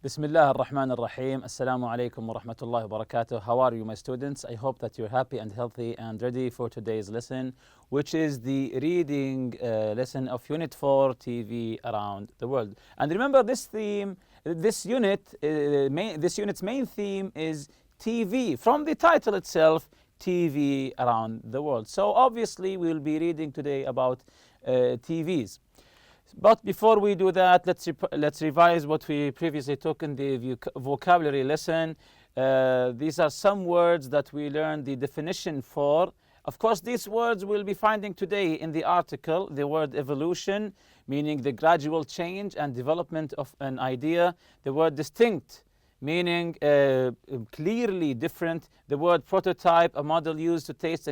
بسم الله الرحمن الرحيم. Assalamu alaikum wa rahmatullahi wa barakatuh. How are you, my students? I hope that you're happy and healthy and ready for today's lesson, which is the reading lesson of Unit 4, TV Around the World. And remember this theme, this unit's main theme is TV. From the title itself, TV Around the World. So obviously we'll be reading today about TVs. But before we do that, let's revise what we previously took in the vocabulary lesson. These are some words that we learned the definition for. Of course, these words we'll be finding today in the article. The word evolution, meaning the gradual change and development of an idea. The word distinct, meaning clearly different. The word prototype, a model used to test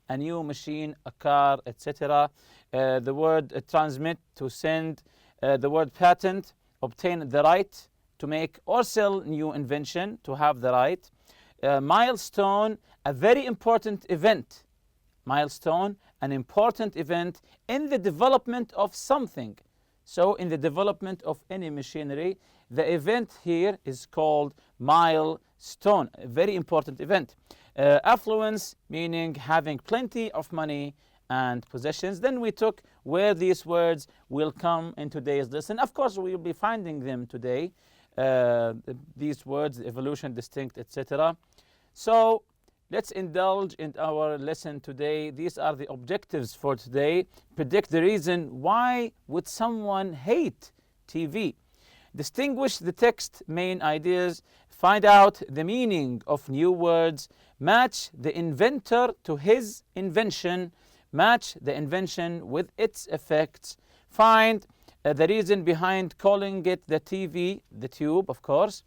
a new machine, a car, etc. The word transmit, to send. The word patent, obtain the right to make or sell new invention, to have the right. Milestone, a very important event. Milestone, an important event in the development of something. So in the development of any machinery, the event here is called milestone, a very important event. Affluence, meaning having plenty of money and possessions. Then we took where these words will come in today's lesson. Of course, we will be finding them today, these words, evolution, distinct, etc. So let's indulge in our lesson today. These are the objectives for today. Predict the reason why would someone hate TV. Distinguish the text main ideas. Find out the meaning of new words. Match the inventor to his invention. Match the invention with its effects. Find the reason behind calling it the TV, the tube, of course.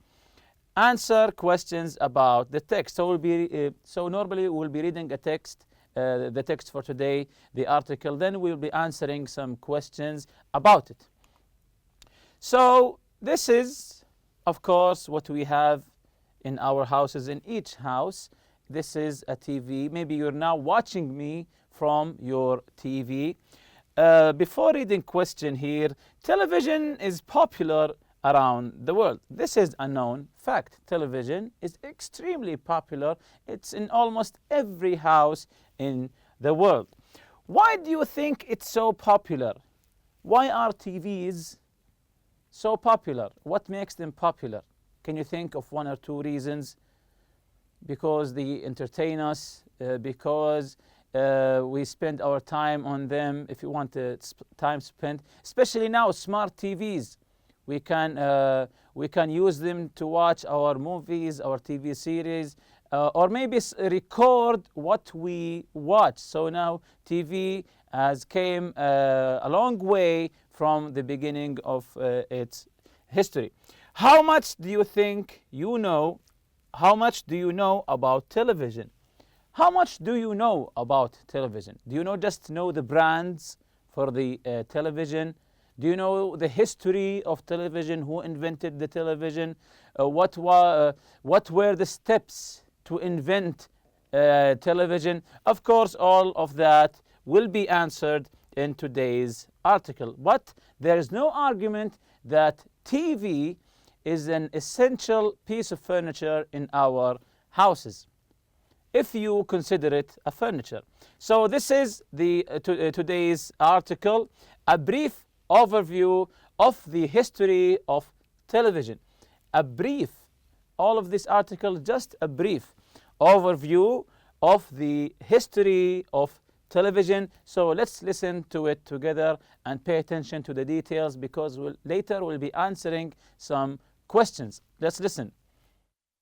Answer questions about the text. So normally we'll be reading a text, the text for today, the article. Then we'll be answering some questions about it. So this is, of course, what we have in our houses. In each house, this is a TV. Maybe you're now watching me from your TV. Before reading question here, television is popular around the world. This is a known fact. Television is extremely popular. It's in almost every house in the world. Why do you think it's so popular? Why are TVs so popular? What makes them popular? Can you think of one or two reasons? Because they entertain us, because we spend our time on them. If you want time spent, especially now, smart TVs, we can use them to watch our movies, our TV series, or maybe record what we watch. So now TV has came a long way from the beginning of its history. How much do you think you know? How much do you know about television? How much do you know about television? Do you just know the brands for the television? Do you know the history of television? Who invented the television? What were the steps to invent television? Of course, all of that will be answered in today's article. But there is no argument that TV is an essential piece of furniture in our houses, if you consider it a furniture. So this is the today's article, a brief overview of the history of television. A brief, all of this article, just a brief overview of the history of television. So let's listen to it together and pay attention to the details, because later we'll be answering some questions. Let's listen.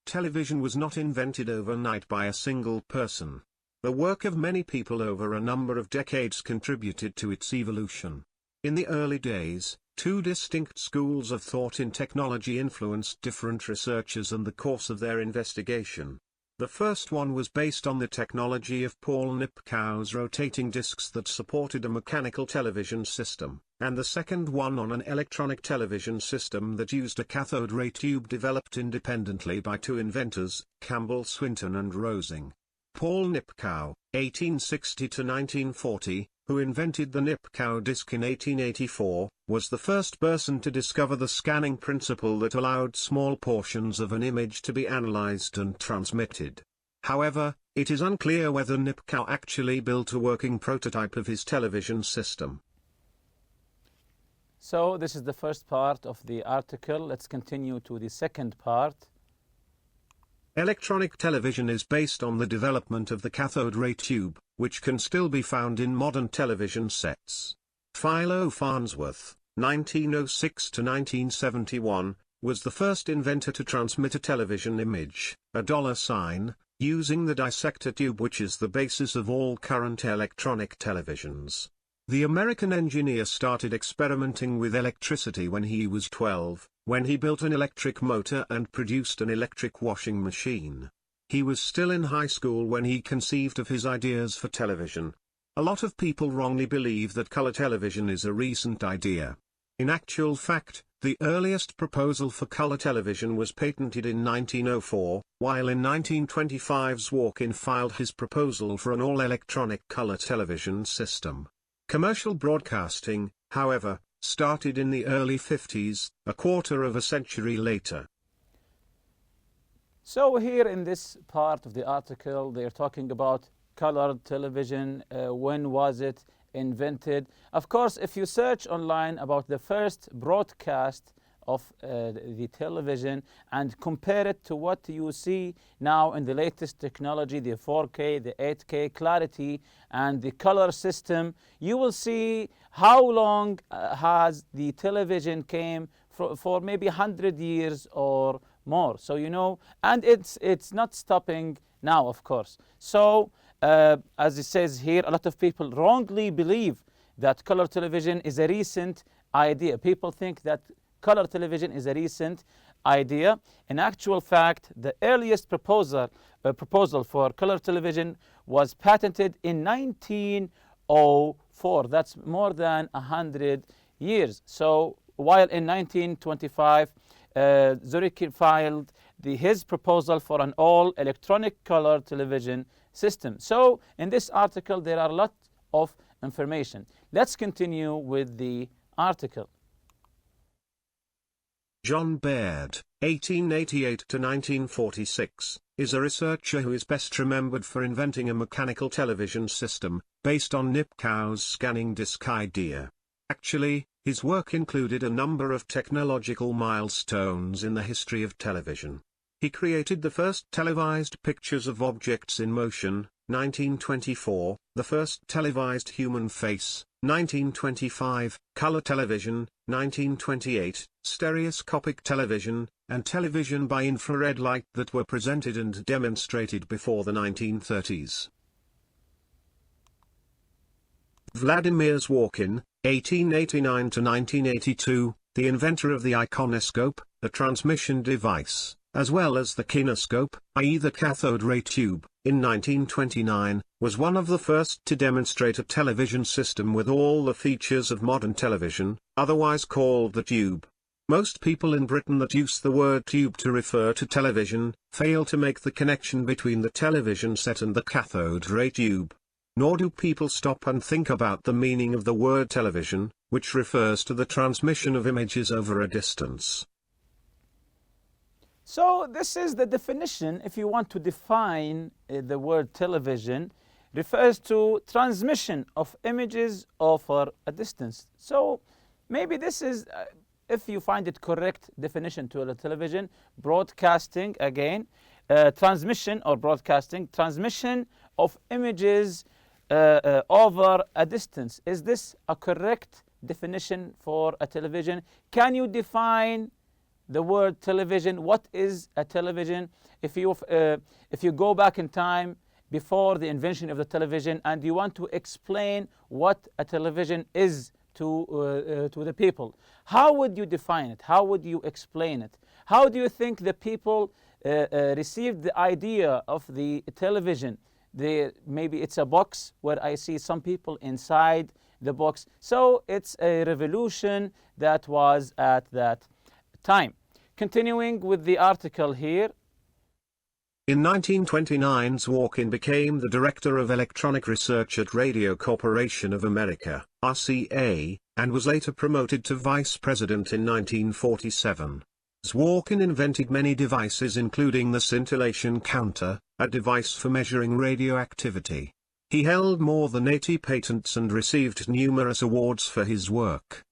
Television was not invented overnight by a single person. The work of many people over a number of decades contributed to its evolution. In the early days, two distinct schools of thought in technology influenced different researchers and the course of their investigation. The first one was based on the technology of Paul Nipkow's rotating discs that supported a mechanical television system, and the second one on an electronic television system that used a cathode ray tube developed independently by two inventors, Campbell Swinton and Rosing. Paul Nipkow, 1860 to 1940, who invented the Nipkow disc in 1884, was the first person to discover the scanning principle that allowed small portions of an image to be analyzed and transmitted. However, it is unclear whether Nipkow actually built a working prototype of his television system. So this is the first part of the article. Let's continue to the second part. Electronic television is based on the development of the cathode ray tube, which can still be found in modern television sets. Philo Farnsworth, 1906 to 1971, was the first inventor to transmit a television image, a $sign, using the dissector tube, which is the basis of all current electronic televisions. The American engineer started experimenting with electricity when he was 12, when he built an electric motor and produced an electric washing machine. He was still in high school when he conceived of his ideas for television. A lot of people wrongly believe that color television is a recent idea. In actual fact, the earliest proposal for color television was patented in 1904, while in 1925 Zworykin filed his proposal for an all-electronic color television system. Commercial broadcasting, however, started in the early 50s, a quarter of a century later. So here in this part of the article, they're talking about colored television. When was it invented? Of course, if you search online about the first broadcast of the television and compare it to what you see now in the latest technology, the 4K, the 8K clarity, and the color system, you will see how long has the television came for maybe 100 years or more. So you know, and it's not stopping now, of course. So as it says here, a lot of people wrongly believe that color television is a recent idea. People think that color television is a recent idea. In actual fact, the earliest proposal for color television was patented in 1904. That's more than 100 years. So while in 1925, Zworykin filed his proposal for an all-electronic color television system. So in this article, there are a lot of information. Let's continue with the article. John Baird, 1888 to 1946, is a researcher who is best remembered for inventing a mechanical television system, based on Nipkow's scanning disk idea. Actually, his work included a number of technological milestones in the history of television. He created the first televised pictures of objects in motion, 1924, the first televised human face, 1925, color television, 1928, stereoscopic television, and television by infrared light that were presented and demonstrated before the 1930s. Vladimir Zworykin, 1889 to 1982, the inventor of the iconoscope, a transmission device, as well as the kinescope, i.e. the cathode ray tube, in 1929, was one of the first to demonstrate a television system with all the features of modern television, otherwise called the tube. Most people in Britain that use the word tube to refer to television, fail to make the connection between the television set and the cathode ray tube. Nor do people stop and think about the meaning of the word television, which refers to the transmission of images over a distance. So this is the definition. If you want to define the word television, refers to transmission of images over a distance. So maybe this is, if you find it correct definition to a television, broadcasting again, transmission or broadcasting, transmission of images over a distance. Is this a correct definition for a television? Can you define the word television? What is a television? If you go back in time before the invention of the television and you want to explain what a television is to the people, how would you define it? How would you explain it? How do you think the people received the idea of the television? Maybe it's a box where I see some people inside the box. So it's a revolution that was at that time. Continuing with the article here. In 1929, Zworykin became the Director of Electronic Research at Radio Corporation of America, RCA, and was later promoted to Vice President in 1947. Zworykin invented many devices including the scintillation counter, a device for measuring radioactivity. He held more than 80 patents and received numerous awards for his work.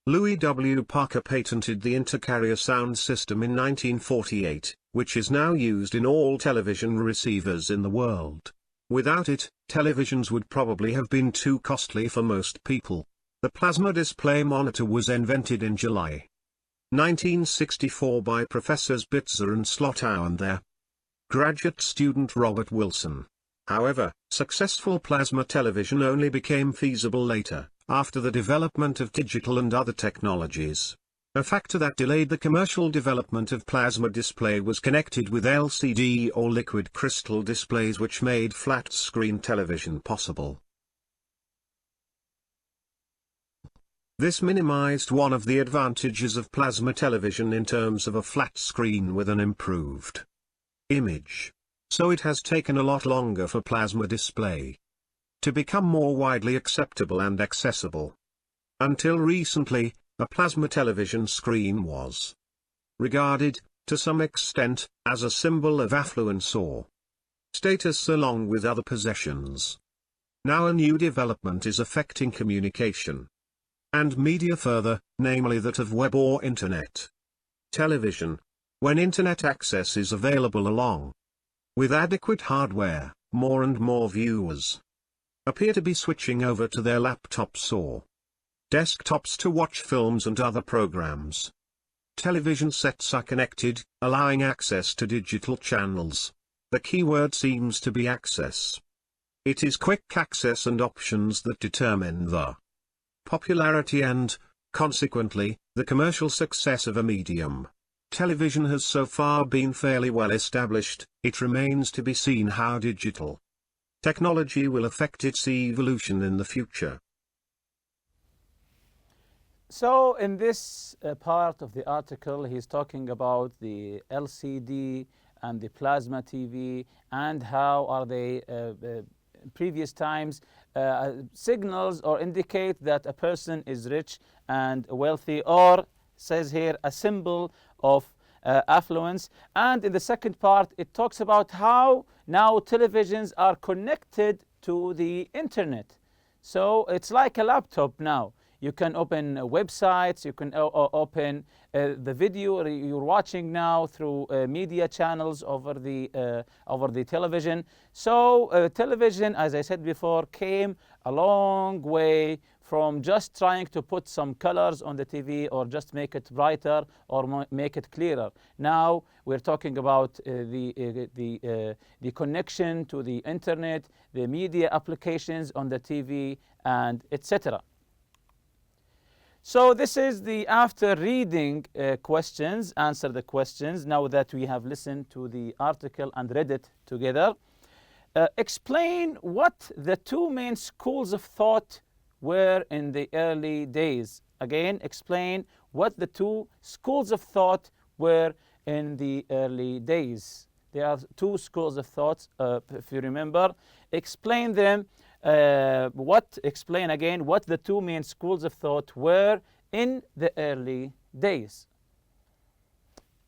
Louis W. Parker patented the intercarrier sound system in 1948, which is now used in all television receivers in the world. Without it, televisions would probably have been too costly for most people. The plasma display monitor was invented in July 1964 by Professors Bitzer and Slottow and their graduate student Robert Wilson. However, successful plasma television only became feasible later, after the development of digital and other technologies. A factor that delayed the commercial development of plasma display was connected with LCD or liquid crystal displays, which made flat-screen television possible. This minimized one of the advantages of plasma television in terms of a flat screen with an improved image. So it has taken a lot longer for plasma display to become more widely acceptable and accessible. Until recently, a plasma television screen was regarded, to some extent, as a symbol of affluence or status along with other possessions. Now a new development is affecting communication and media further, namely that of web or internet television. When internet access is available along with adequate hardware, more and more viewers appear to be switching over to their laptops or desktops to watch films and other programs. Television sets are connected, allowing access to digital channels. The key word seems to be access. It is quick access and options that determine the popularity and, consequently, the commercial success of a medium. Television has so far been fairly well established. It remains to be seen how digital technology will affect its evolution in the future. So in this part of the article, he's talking about the LCD and the plasma TV and how are they previous times signals or indicate that a person is rich and wealthy, or says here a symbol of affluence. And in the second part, it talks about how now televisions are connected to the internet. So it's like a laptop now. You can open websites, you can open the video you're watching now through media channels over the television. So television, as I said before, came a long way from just trying to put some colors on the TV or just make it brighter or make it clearer. Now we're talking about the connection to the internet, the media applications on the TV, and etc. So this is the after reading questions, answer the questions, now that we have listened to the article and read it together. Explain what the two main schools of thought were in the early days. Again, explain what the two schools of thought were in the early days. There are two schools of thought, if you remember. Explain them. Explain again what the two main schools of thought were in the early days.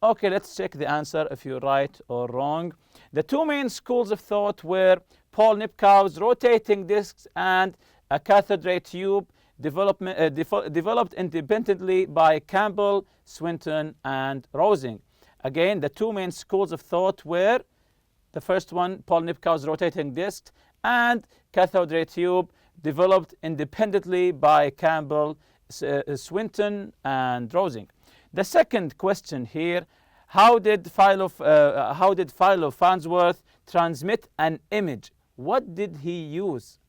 Okay, let's check the answer if you're right or wrong. The two main schools of thought were Paul Nipkow's rotating discs and a cathode ray tube, developed independently by Campbell, Swinton, and Rosing. Again, the two main schools of thought were the first one, Paul Nipkow's rotating disc, and cathode ray tube, developed independendly by Campbell, Swinton, and Rosing. The second question here, how did Philo Farnsworth transmit an image? What did he use?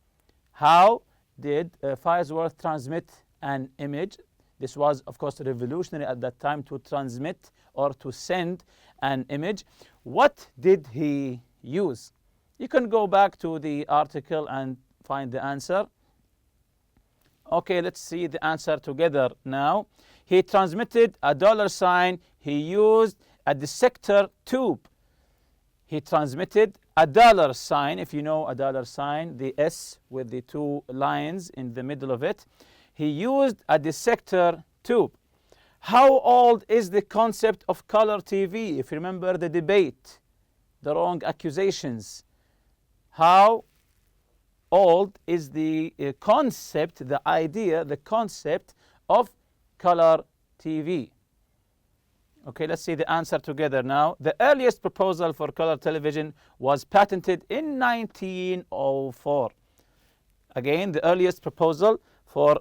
How did Farnsworth transmit an image? This was, of course, revolutionary at that time to transmit or to send an image. What did he use? You can go back to the article and find the answer. Okay, let's see the answer together now. He transmitted a $sign. He used a dissector tube. He transmitted a dollar sign. If you know a dollar sign, the S with the two lines in the middle of it. He used a dissector tube. How old is the concept of color TV? If you remember the debate, the wrong accusations. How old is the concept, the idea, the concept of color TV? Okay, let's see the answer together now. The earliest proposal for color television was patented in 1904. Again, the earliest proposal for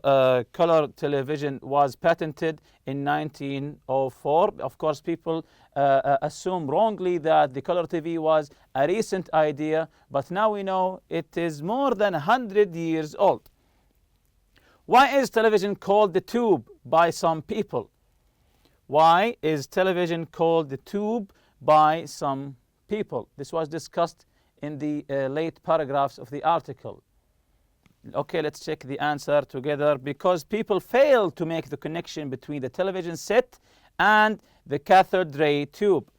color television was patented in 1904. Of course, people assume wrongly that the color TV was a recent idea, but now we know it is more than 100 years old. Why is television called the tube by some people? Why is television called the tube by some people? This was discussed in the late paragraphs of the article. Okay, let's check the answer together. Because people fail to make the connection between the television set and the cathode ray tube.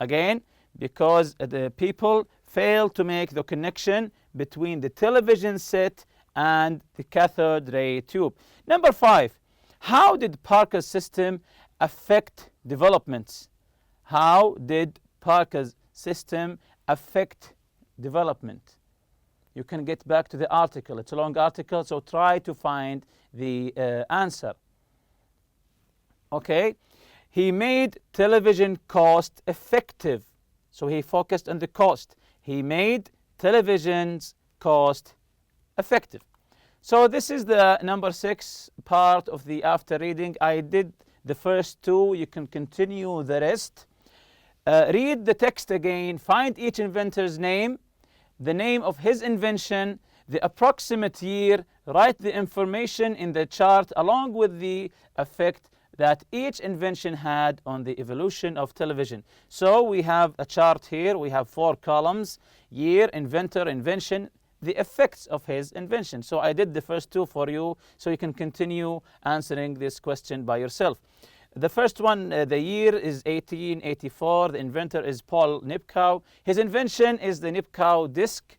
Again, because the people fail to make the connection between the television set and the cathode ray tube. Number 5. How did Parker's system affect developments? How did Parker's system affect development? You can get back to the article. It's a long article, so try to find the answer. Okay. He made television cost effective. So he focused on the cost. He made television's cost effective. So this is the number 6 part of the after reading. I did the first 2. You can continue the rest. Read the text again. Find each inventor's name, the name of his invention, the approximate year. Write the information in the chart along with the effect that each invention had on the evolution of television. So we have a chart here. We have 4 columns: year, inventor, invention, the effects of his invention. So I did the first 2 for you, so you can continue answering this question by yourself. The first one, the year is 1884. The inventor is Paul Nipkow. His invention is the Nipkow disc.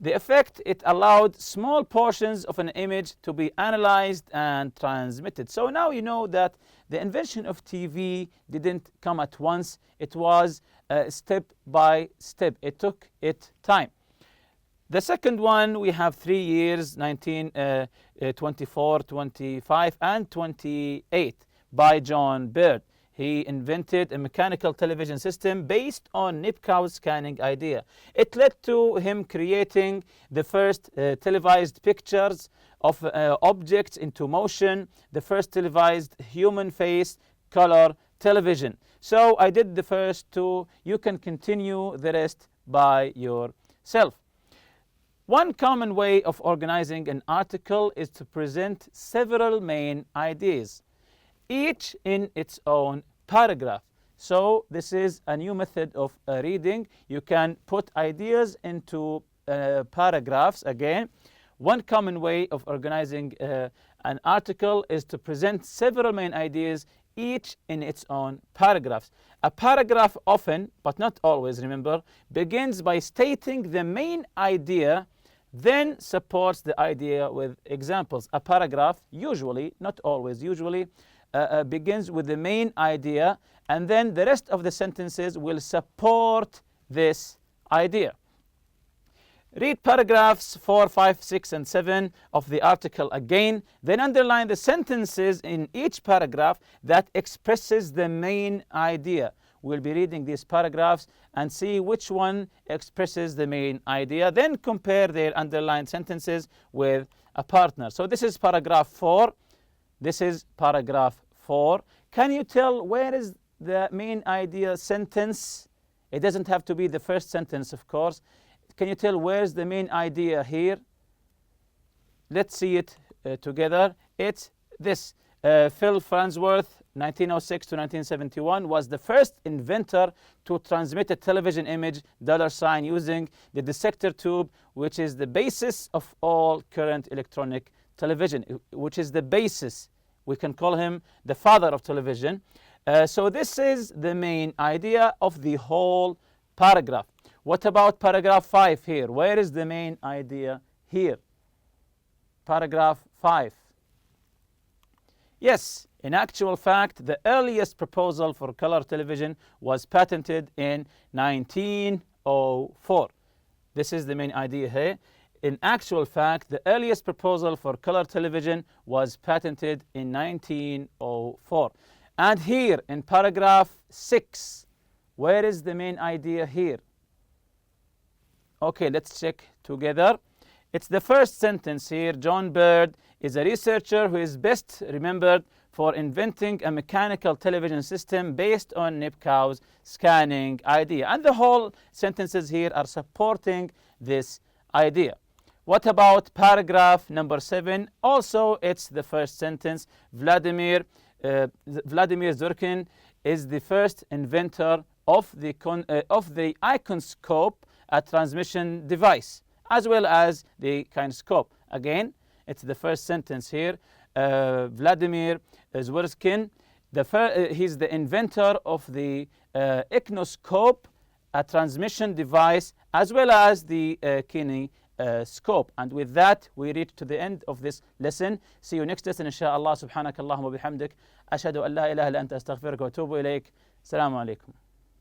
The effect, it allowed small portions of an image to be analyzed and transmitted. So now you know that the invention of TV didn't come at once. It was step by step. It took it time. The second one, we have 3 years, 1924, 25, and 28, by John Baird. He invented a mechanical television system based on Nipkow's scanning idea. It led to him creating the first televised pictures of objects into motion, the first televised human face color television. So I did the first 2. You can continue the rest by yourself. One common way of organizing an article is to present several main ideas, each in its own paragraph. So this is a new method of reading. You can put ideas into paragraphs. Again, one common way of organizing an article is to present several main ideas, each in its own paragraphs. A paragraph often, but not always, remember, begins by stating the main idea, then supports the idea with examples. A paragraph usually, not always, usually begins with the main idea, and then the rest of the sentences will support this idea. Read paragraphs 4, 5, 6, and 7 of the article again, then underline the sentences in each paragraph that expresses the main idea. We'll be reading these paragraphs and see which one expresses the main idea, then compare their underlined sentences with a partner. So this is paragraph 4. This is paragraph 4. Can you tell where is the main idea sentence? It doesn't have to be the first sentence, of course. Can you tell where's the main idea here? Let's see it together. It's this. Phil Farnsworth, 1906 to 1971, was the first inventor to transmit a television image $sign using the dissector tube, which is the basis of all current electronic television, which is the basis. We can call him the father of television. So this is the main idea of the whole paragraph. What about paragraph 5 here? Where is the main idea here? Paragraph 5. Yes, in actual fact, the earliest proposal for color television was patented in 1904. This is the main idea here. In actual fact, the earliest proposal for color television was patented in 1904. And here in paragraph 6, where is the main idea here? Okay, let's check together. It's the first sentence here. John Bird is a researcher who is best remembered for inventing a mechanical television system based on Nipkow's scanning idea. And the whole sentences here are supporting this idea. What about paragraph number 7? Also, it's the first sentence. Vladimir Zurkin is the first inventor of the iconoscope, a transmission device, as well as the kinescope. Again, it's the first sentence here. Vladimir Zurkin, he's the inventor of the iconoscope, a transmission device, as well as the kinescope. And with that, we reach to the end of this lesson. See you next lesson, inshallah. Subhanakallahumma bihamdik. Ashhadu an la ilaha illa anta astaghfiruka wa atubu ilayk. Assalamu alaikum.